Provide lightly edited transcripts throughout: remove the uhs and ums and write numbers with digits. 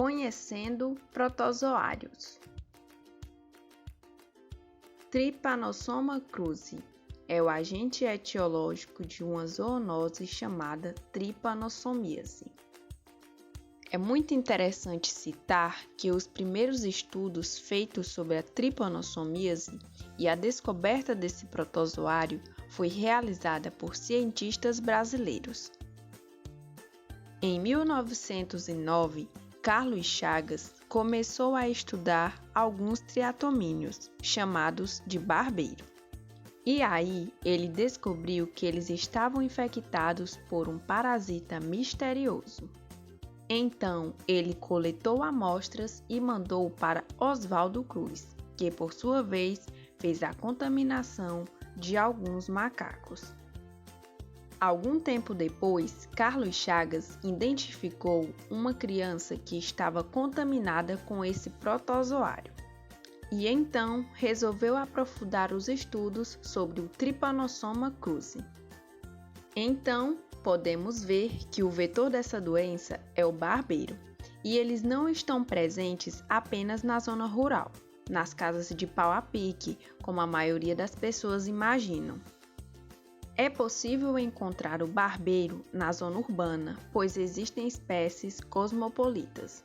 Conhecendo protozoários. Trypanosoma cruzi é o agente etiológico de uma zoonose chamada tripanossomíase. É muito interessante citar que os primeiros estudos feitos sobre a tripanossomíase e a descoberta desse protozoário foi realizada por cientistas brasileiros. Em 1909, Carlos Chagas começou a estudar alguns triatomíneos, chamados de barbeiro. E aí ele descobriu que eles estavam infectados por um parasita misterioso. Então ele coletou amostras e mandou para Oswaldo Cruz, que por sua vez fez a contaminação de alguns macacos. Algum tempo depois, Carlos Chagas identificou uma criança que estava contaminada com esse protozoário. E então resolveu aprofundar os estudos sobre o Trypanosoma cruzi. Então, podemos ver que o vetor dessa doença é o barbeiro, e eles não estão presentes apenas na zona rural, nas casas de pau a pique, como a maioria das pessoas imaginam. É possível encontrar o barbeiro na zona urbana, pois existem espécies cosmopolitas.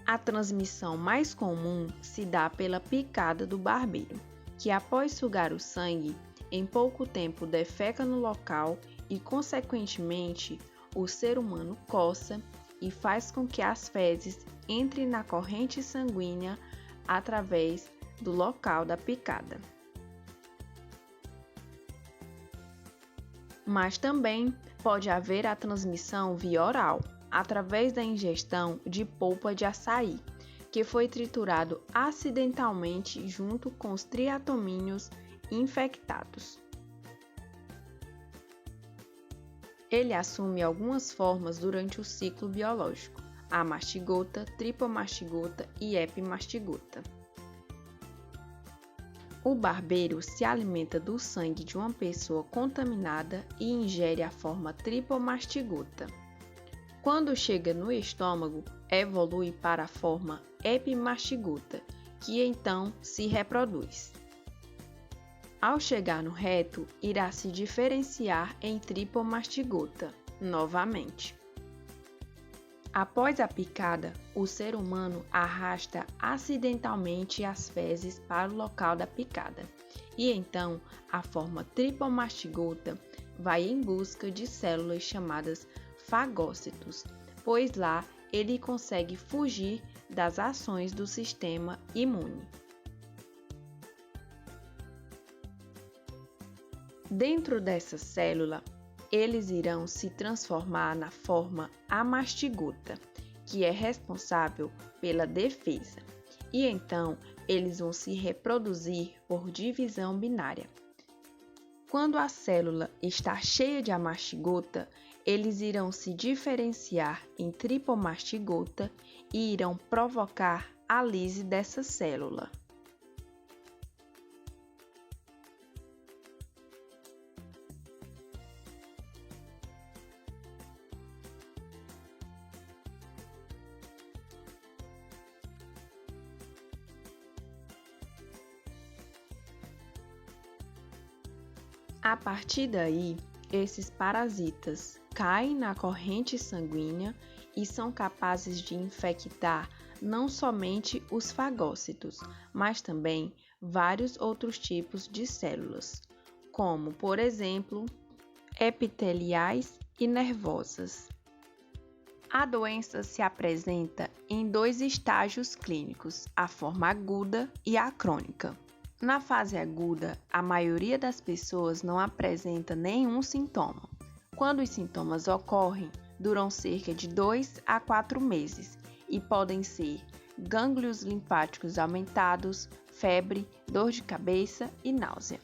A transmissão mais comum se dá pela picada do barbeiro, que após sugar o sangue, em pouco tempo defeca no local e, consequentemente, o ser humano coça e faz com que as fezes entrem na corrente sanguínea através do local da picada. Mas também pode haver a transmissão via oral, através da ingestão de polpa de açaí, que foi triturado acidentalmente junto com os triatomíneos infectados. Ele assume algumas formas durante o ciclo biológico: a mastigota, tripomastigota e epimastigota. O barbeiro se alimenta do sangue de uma pessoa contaminada e ingere a forma tripomastigota. Quando chega no estômago, evolui para a forma epimastigota, que então se reproduz. Ao chegar no reto, irá se diferenciar em tripomastigota, novamente. Após a picada, o ser humano arrasta acidentalmente as fezes para o local da picada, e então a forma tripomastigota vai em busca de células chamadas fagócitos, pois lá ele consegue fugir das ações do sistema imune. Dentro dessa célula, eles irão se transformar na forma amastigota, que é responsável pela defesa, e então eles vão se reproduzir por divisão binária. Quando a célula está cheia de amastigota, eles irão se diferenciar em tripomastigota e irão provocar a lise dessa célula. A partir daí, esses parasitas caem na corrente sanguínea e são capazes de infectar não somente os fagócitos, mas também vários outros tipos de células, como, por exemplo, epiteliais e nervosas. A doença se apresenta em dois estágios clínicos, a forma aguda e a crônica. Na fase aguda, a maioria das pessoas não apresenta nenhum sintoma. Quando os sintomas ocorrem, duram cerca de 2 a 4 meses e podem ser gânglios linfáticos aumentados, febre, dor de cabeça e náusea.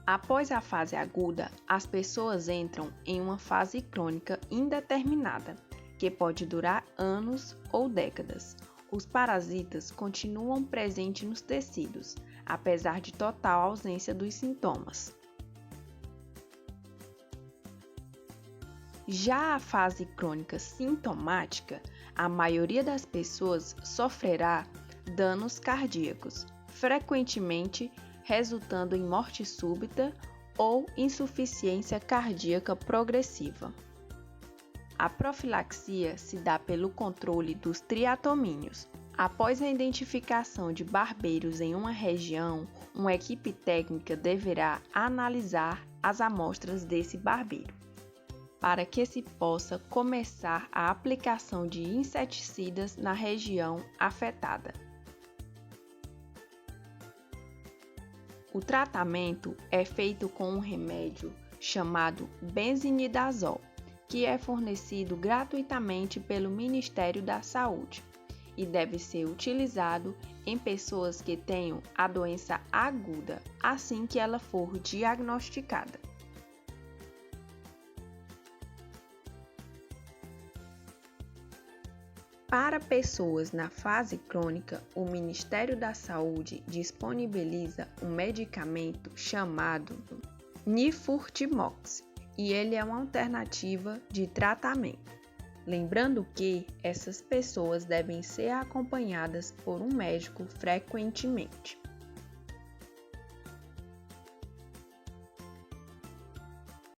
Após a fase aguda, as pessoas entram em uma fase crônica indeterminada, que pode durar anos ou décadas. Os parasitas continuam presentes nos tecidos, apesar de total ausência dos sintomas. Já a fase crônica sintomática, a maioria das pessoas sofrerá danos cardíacos, frequentemente resultando em morte súbita ou insuficiência cardíaca progressiva. A profilaxia se dá pelo controle dos triatomínios. Após a identificação de barbeiros em uma região, uma equipe técnica deverá analisar as amostras desse barbeiro, para que se possa começar a aplicação de inseticidas na região afetada. O tratamento é feito com um remédio chamado benzinidazol, que é fornecido gratuitamente pelo Ministério da Saúde e deve ser utilizado em pessoas que tenham a doença aguda assim que ela for diagnosticada. Para pessoas na fase crônica, o Ministério da Saúde disponibiliza um medicamento chamado Nifurtimox, e ele é uma alternativa de tratamento. Lembrando que essas pessoas devem ser acompanhadas por um médico frequentemente.